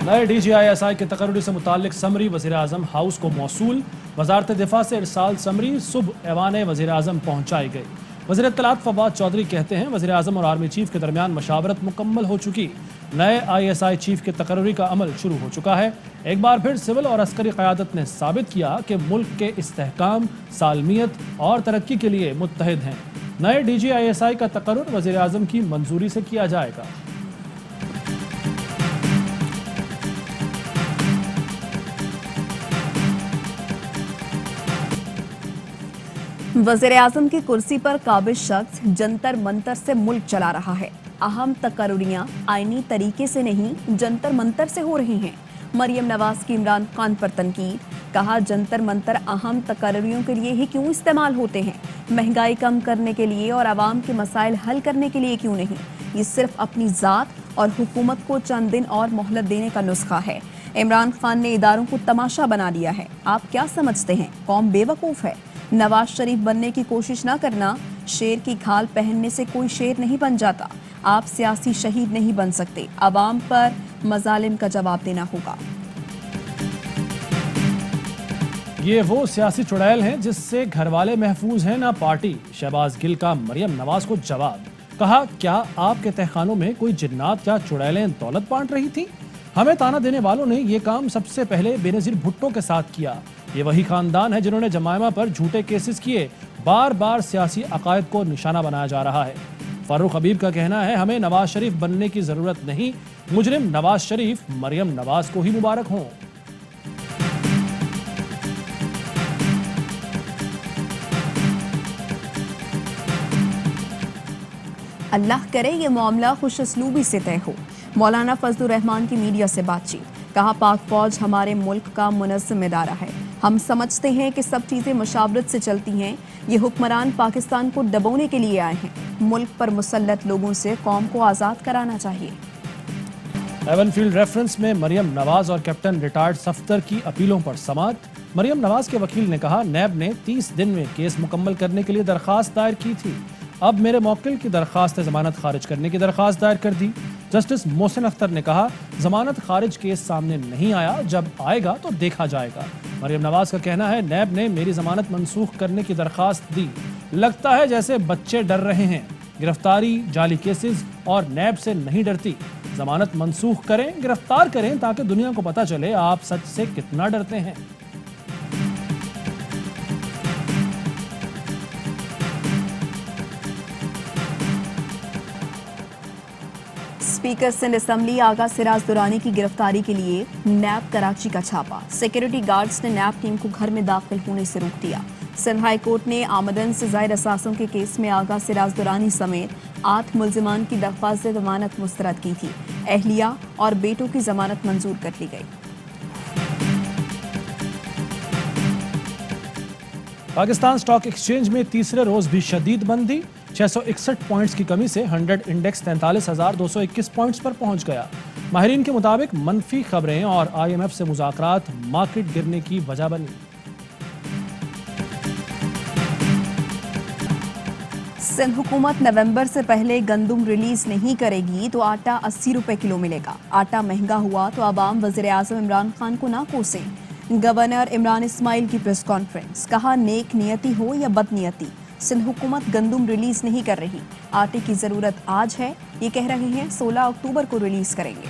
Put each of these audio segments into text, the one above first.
नए DGISI के तकर्री से मुताल्लिक समरी वज़ीर-ए-आज़म हाउस को मौसूल। वज़ारत दिफा से इरसाल समरी सुबह ऐवान वज़ीर-ए-आज़म पहुँचाई गई। वज़ीर इत्तलात फवाद चौधरी कहते हैं वज़ीर-ए-आज़म और आर्मी चीफ के दरमियान मशावरत मुकम्मल हो चुकी। नए ISI चीफ के तकर्री का अमल शुरू हो चुका है। एक बार फिर सिविल और अस्करी क़यादत ने साबित किया कि मुल्क के इस्तेहकाम, सालमियत और तरक्की के लिए मुत्तहिद हैं। नए DGISI का तकर्रुर वज़ीर-ए-आज़म की मंजूरी से किया जाएगा। वज़ीर-ए-आज़म की कुर्सी पर काबिज शख्स जंतर मंतर से मुल्क चला रहा है। अहम तकर्रुरियां आईनी तरीके से नहीं जंतर मंतर से हो रही हैं। मरियम नवाज की इमरान खान पर तनकीद, कहा जंतर मंतर अहम तकर्रुरियों के लिए ही क्यों इस्तेमाल होते हैं, महंगाई कम करने के लिए और आवाम के मसाइल हल करने के लिए क्यों नहीं। ये सिर्फ अपनी ज़ात और हुकूमत को चंद दिन और मोहलत देने का नुस्खा है। इमरान खान ने इदारों को तमाशा बना दिया है। आप क्या समझते हैं कौम बेवकूफ़ है? नवाज शरीफ बनने की कोशिश ना करना। शेर की खाल पहनने से कोई शेर नहीं बन जाता। आप सियासी शहीद नहीं बन सकते। अवाम पर मजालिम का जवाब देना होगा। ये वो सियासी चुड़ैल हैं जिससे घर वाले महफूज हैं ना पार्टी। शहबाज गिल का मरियम नवाज को जवाब, कहा क्या आपके तहखानों में कोई जिन्नात या चुड़ैलें दौलत बांट रही थी? हमें ताना देने वालों ने ये काम सबसे पहले बेनज़ीर भुट्टो के साथ किया। ये वही खानदान है जिन्होंने जमायमा पर झूठे केसेस किए। बार बार सियासी अकायद को निशाना बनाया जा रहा है। फारूक हबीब का कहना है हमें नवाज शरीफ बनने की जरूरत नहीं, मुजरिम नवाज शरीफ मरियम नवाज को ही मुबारक हों। अल्लाह करे ये मामला खुश असलूबी से तय हो। मौलाना फजलुर रहमान की मीडिया से बातचीत, कहा पाक फौज हमारे मुल्क का मुनज़्ज़म इदारा है। हम समझते हैं कि सब चीज़ें मशावरत से चलती हैं। ये हुक्मरान पाकिस्तान को दबोने के लिए आए हैं। मुल्क पर मुसल्लत लोगों से कौम को आज़ाद कराना चाहिए। एवनफील्ड रेफरेंस में मरियम नवाज और कैप्टन रिटायर्ड सफ्दर की अपीलों पर समाअत। मरियम नवाज के वकील ने कहा नैब ने 30 दिन में केस मुकम्मल करने के लिए दरख्वास्त दायर की थी। अब मेरे मौक्किल की दरख्वास्त जमानत खारिज करने की दरख्वास्त दायर कर दी। जस्टिस मोहसिन अख्तर ने कहा जमानत खारिज केस सामने नहीं आया, जब आएगा तो देखा जाएगा। मरियम नवाज का कहना है नैब ने मेरी जमानत मनसूख करने की दरख्वास्त दी। लगता है जैसे बच्चे डर रहे हैं। गिरफ्तारी, जाली केसेस और नैब से नहीं डरती। जमानत मनसूख करें, गिरफ्तार करें ताकि दुनिया को पता चले आप सच से कितना डरते हैं। स्पीकर सिंध असम्बली आगा सिराज दुरानी की गिरफ्तारी के लिए नैब कराची का छापा। सिक्योरिटी गार्ड्स ने नैब टीम को घर में दाखिल होने से रोक दिया। सिंध हाई कोर्ट ने आमदन से ज़ायद असासों के केस में आगा सिराज दुरानी समेत 8 मुल्जिमान की दरख्वास्त जमानत मुस्तरद की थी। अहलिया और बेटों की जमानत मंजूर कर ली गई। पाकिस्तान स्टॉक एक्सचेंज में तीसरे रोज भी शदीद मंदी। 661 पॉइंट्स की कमी से 100 इंडेक्स 43,221 पॉइंट्स पर पहुंच गया। माहिरीन के मुताबिक मनफी खबरें और IMF से मुज़ाकरात मार्केट गिरने की वजह बनी। सिंध हुकूमत नवंबर से पहले गंदुम रिलीज नहीं करेगी तो आटा 80 रुपए किलो मिलेगा। आटा महंगा हुआ तो आवाम वज़ीर-ए-आज़म इमरान खान को ना कोसें। गवर्नर इमरान इस्माइल की प्रेस कॉन्फ्रेंस, कहा नेक नियति हो या बदनियति सिंध हुकूमत गंदुम रिलीज नहीं कर रही। आटे की जरूरत आज है, ये कह रहे हैं 16 अक्टूबर को रिलीज करेंगे।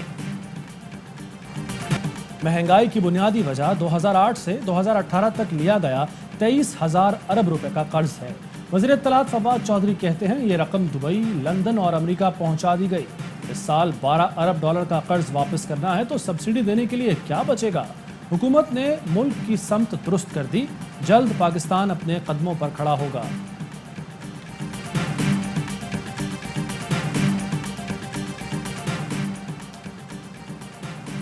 महंगाई की बुनियादी वजह 2008 से 2018 तक लिया गया 23,000 अरब रुपए का कर्ज है। वज़ीर इत्तलात फवाद चौधरी कहते हैं ये रकम दुबई, लंदन और अमेरिका पहुंचा दी गई। इस साल 12 अरब डॉलर का कर्ज वापस करना है तो सब्सिडी देने के लिए क्या बचेगा? हुकूमत ने मुल्क की समत दुरुस्त कर दी। जल्द पाकिस्तान अपने कदमों पर खड़ा होगा।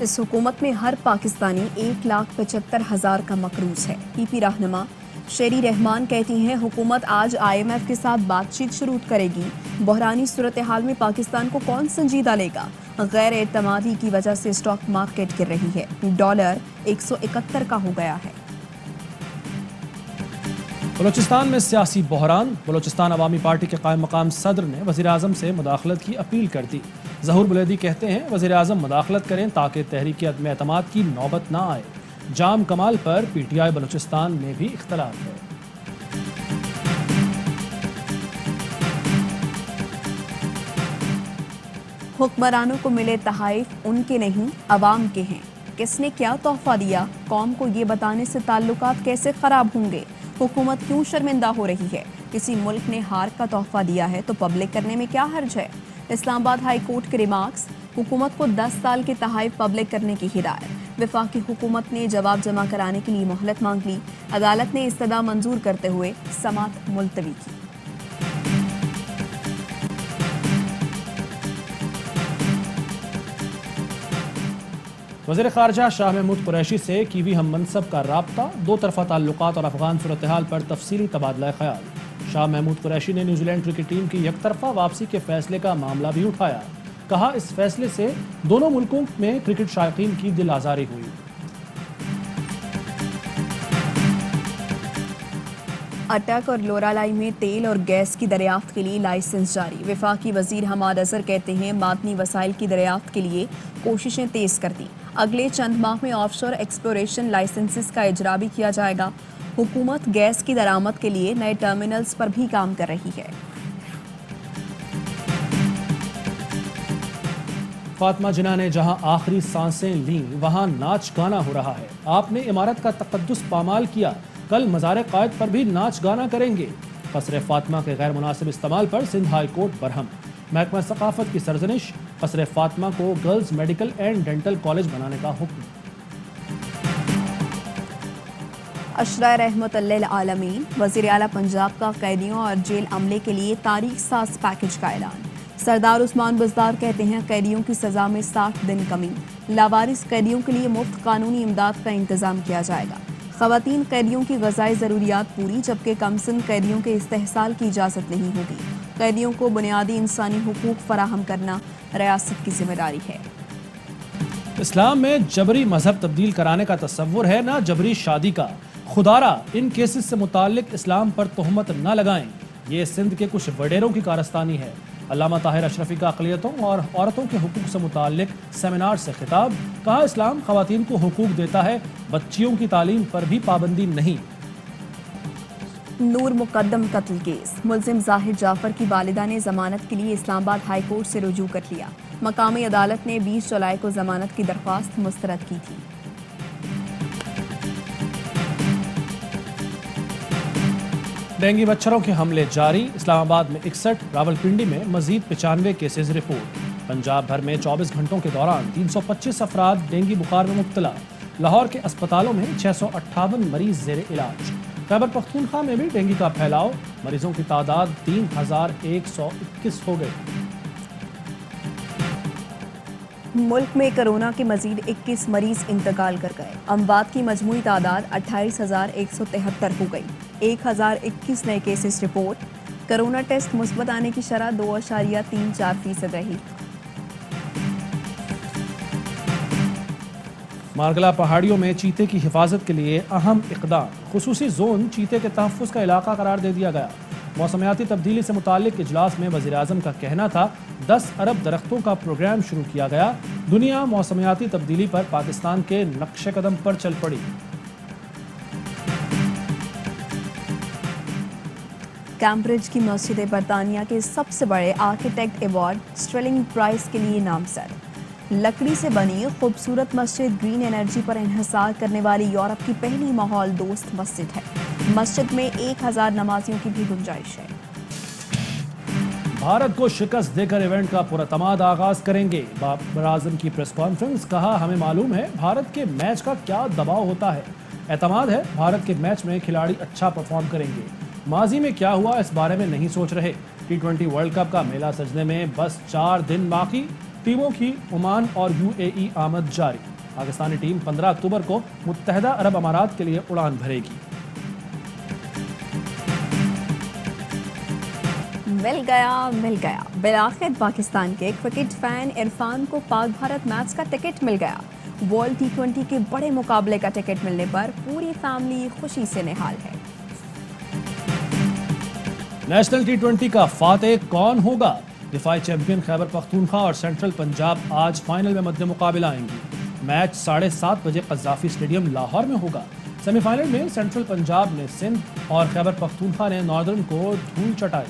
इस हुकूमत में हर पाकिस्तानी 1,75,000 का मकरूज है। PP रहनुमा शेरी रहमान कहती हैं हुकूमत आज IMF के साथ बातचीत शुरू करेगी। बहरानी सूरत हाल में पाकिस्तान को कौन संजीदा लेगा? गैर एतमादी की वजह से स्टॉक मार्केट गिर रही है। डॉलर 171 का हो गया है। بلوچستان میں سیاسی بحران، بلوچستان عوامی پارٹی کے قائم مقام صدر نے وزیر اعظم سے مداخلت کی اپیل کر دی۔ ظہور بلیدی کہتے ہیں وزیر اعظم مداخلت کریں تاکہ تحریک عدم اعتماد کی نوبت نہ آئے۔ جام کمال پر پی ٹی آئی بلوچستان میں بھی اختلاف ہے۔ حکمرانوں کو ملے تحائف ان کے نہیں عوام کے ہیں، کس نے کیا تحفہ دیا، قوم کو یہ بتانے سے تعلقات کیسے خراب ہوں گے، حکومت کیوں شرمندہ ہو رہی ہے، کسی ملک نے ہار کا تحفہ دیا ہے تو پبلک کرنے میں کیا حرج ہے۔ اسلام آباد ہائی کورٹ کے ریمارکس، حکومت کو 10 سال کے تحائف پبلک کرنے کی ہدایت، وفاقی حکومت نے جواب جمع کرانے کے لیے مہلت مانگ لی، عدالت نے استدعا منظور کرتے ہوئے سماعت ملتوی کی۔ وزیر خارجہ شاہ محمود قریشی سے کیوی ہم منصب کا رابطہ، دو طرفہ تعلقات اور افغان صورتحال پر تفصیلی تبادلہ خیال۔ شاہ محمود قریشی نے نیوزی لینڈ کرکٹ ٹیم کی یک طرفہ واپسی کے فیصلے کا معاملہ بھی اٹھایا، کہا اس فیصلے سے دونوں ملکوں میں کرکٹ شائقین کی دل آزاری ہوئی۔ اٹک اور لورالائی میں تیل اور گیس کی دریافت کے لیے لائسنس جاری، وفاقی وزیر حماد اظہر کہتے ہیں معدنی وسائل کی دریافت کے لیے کوششیں تیز کر دیں، اگلے چند ماہ میں آف شور ایکسپلوریشن لائسنسز کا اجرا بھی کیا جائے گا۔ حکومت گیس کی درآمد کے لیے نئے ٹرمینلز پر بھی کام کر رہی ہے۔ فاطمہ جناح نے جہاں آخری سانسیں لیں وہاں ناچ گانا ہو رہا ہے، آپ نے عمارت کا تقدس پامال کیا، کل مزار قائد پر بھی ناچ گانا کریں گے۔ قصر فاطمہ کے غیر مناسب استعمال پر سندھ ہائی کورٹ برہم، محکمہ ثقافت کی سرزنش، قصر فاطمہ کو girls medical and dental college بنانے کا حکم۔ اشرا رحمت للعالمین، وزیر اعلیٰ پنجاب کا قیدیوں اور جیل عملے کے لیے تاریخ ساز پیکج کا اعلان۔ سردار عثمان بزدار کہتے ہیں قیدیوں کی سزا میں 60 دن کمی، لاوارث قیدیوں کے لیے مفت قانونی امداد کا انتظام کیا جائے گا، خواتین قیدیوں کی غذائی ضروریات پوری جبکہ کمسن قیدیوں کے استحصال کی اجازت نہیں ہوگی، قیدیوں کو بنیادی انسانی حقوق فراہم کرنا ریاست کی ذمہ داری ہے۔ اسلام میں جبری مذہب تبدیل کرانے کا تصور ہے، نہ جبری شادی کا، خدارہ ان کیسز سے متعلق اسلام پر تہمت نہ لگائیں، یہ سندھ کے کچھ وڈیروں کی کارستانی ہے۔ علامہ طاہر اشرفی کا اقلیتوں اور عورتوں کے حقوق سے متعلق سیمینار سے خطاب، کہا اسلام خواتین کو حقوق دیتا ہے، بچیوں کی تعلیم پر بھی پابندی نہیں۔ نور مقدم قتل کیس، ملزم زاہد جعفر کی والدہ نے ضمانت کے لیے اسلام آباد ہائی کورٹ سے رجوع کر لیا، مقامی عدالت نے 20 جولائی کو ضمانت کی درخواست مسترد کی تھی۔ ڈینگی مچھروں کے حملے جاری، اسلام آباد میں 61، راولپنڈی میں مزید 95 کیسز رپورٹ۔ پنجاب بھر میں 24 گھنٹوں کے دوران 325 افراد ڈینگی بخار میں مبتلا، لاہور کے اسپتالوں میں 658 مریض زیر علاج۔ خیبر پختونخوا میں بھی ڈینگی کا پھیلاؤ، مریضوں کی تعداد 3121 ہو گئی۔ ملک میں کرونا کے مزید 21 مریض انتقال کر گئے، اموات کی مجموعی تعداد 28,173 ہو گئی، 1,021 نئے کیسز رپورٹ، کرونا ٹیسٹ مثبت آنے کی شرح 2.34% رہی۔ مارگلا پہاڑیوں میں چیتے کی حفاظت کے لیے اہم اقدام، خصوصی زون چیتے کے تحفظ کا علاقہ قرار دے دیا گیا۔ موسمیاتی تبدیلی سے متعلق اجلاس میں وزیر اعظم کا کہنا تھا 10 ارب درختوں کا پروگرام شروع کیا گیا، دنیا موسمیاتی تبدیلی پر پاکستان کے نقش قدم پر چل پڑی۔ کیمبرج کی مسجد برطانیہ کے سب سے بڑے آرکیٹیکٹ ایوارڈ اسٹرلنگ پرائز کے لیے نامزد، لکڑی سے بنی خوبصورت مسجد گرین انرجی پر انحصار کرنے والی یورپ کی پہلی ماحول دوست مسجد ہے، مسجد میں 1000 نمازیوں کی بھی گنجائش ہے۔ بھارت کو شکست دے کر ایونٹ کا پراعتماد آغاز کریں گے، بابر اعظم کی پریس کانفرنس، کہا ہمیں معلوم ہے بھارت کے میچ کا کیا دباؤ ہوتا ہے، اعتماد ہے بھارت کے میچ میں کھلاڑی اچھا پرفارم کریں گے، ماضی میں کیا ہوا اس بارے میں نہیں سوچ رہے، T20 ورلڈ کپ کا میلہ سجنے میں بس 4 دن باقی، ٹیموں کی عمان اور UAE آمد جاری، پاکستانی ٹیم 15 اکتوبر کو متحدہ عرب امارات کے لیے اڑان بھرے گی۔ مل گیا بالآخر پاکستان کے کرکٹ فین عرفان کو پاک بھارت میچ کا ٹکٹ مل گیا، ورلڈ T20 کے بڑے مقابلے کا ٹکٹ ملنے پر پوری فیملی خوشی سے نہال ہے۔ नेशनल T20 का फातेह कौन होगा? दिफाई चैंपियन खैबर पख्तूनख्वा और सेंट्रल पंजाब आज फाइनल में मध्य मुकाबला आएंगी। मैच 7:30 बजे कज़ाफी स्टेडियम लाहौर में होगा। सेमीफाइनल में सेंट्रल पंजाब ने सिंध और खैबर पख्तूनख्वा ने नॉर्दर्न को धूल चटाई।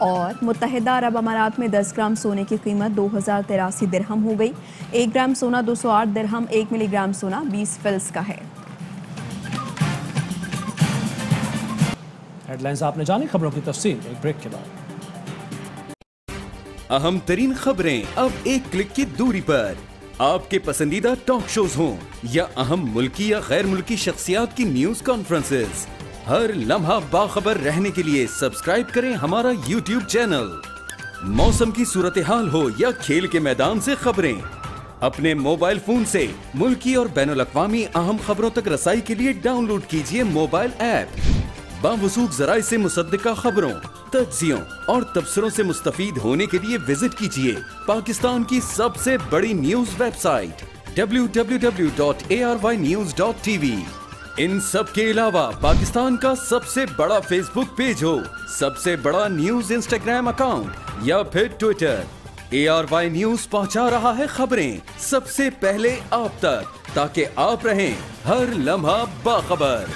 और मुत्तहिदा अरब अमारात में 10 ग्राम सोने की कीमत 2083 दिरहम हो गई। 1 ग्राम सोना 208 दिरहम, 1 मिलीग्राम सोना 20 फिल्स का है। हेडलाइंस आपने जानी, खबरों की तफसील एक ब्रेक के बाद। अहम तरीन खबरें अब एक क्लिक की दूरी पर। आपके पसंदीदा टॉक शोज हों या अहम मुल्की या गैर मुल्की शख्सियात की न्यूज कॉन्फ्रेंसेस, हर लम्हा बाखबर रहने के लिए सब्सक्राइब करें हमारा YouTube चैनल। मौसम की सूरत हाल हो या खेल के मैदान से खबरें, अपने मोबाइल फोन से मुल्की और बैनुल अक़वामी अहम खबरों तक रसाई के लिए डाउनलोड कीजिए मोबाइल ऐप। बावसूख ज़राए से मुसद्दिका खबरों, तज्ज़ियों और तबसरों से मुस्तफ़ीद होने के लिए विजिट कीजिए पाकिस्तान की सबसे बड़ी न्यूज वेबसाइट www.arYnews.tv। इन सब के अलावा पाकिस्तान का सबसे बड़ा फेसबुक पेज हो, सबसे बड़ा न्यूज इंस्टाग्राम अकाउंट या फिर ट्विटर, ARY न्यूज पहुंचा रहा है खबरें सबसे पहले आप तक, ताकि आप रहें हर लम्हा बाखबर।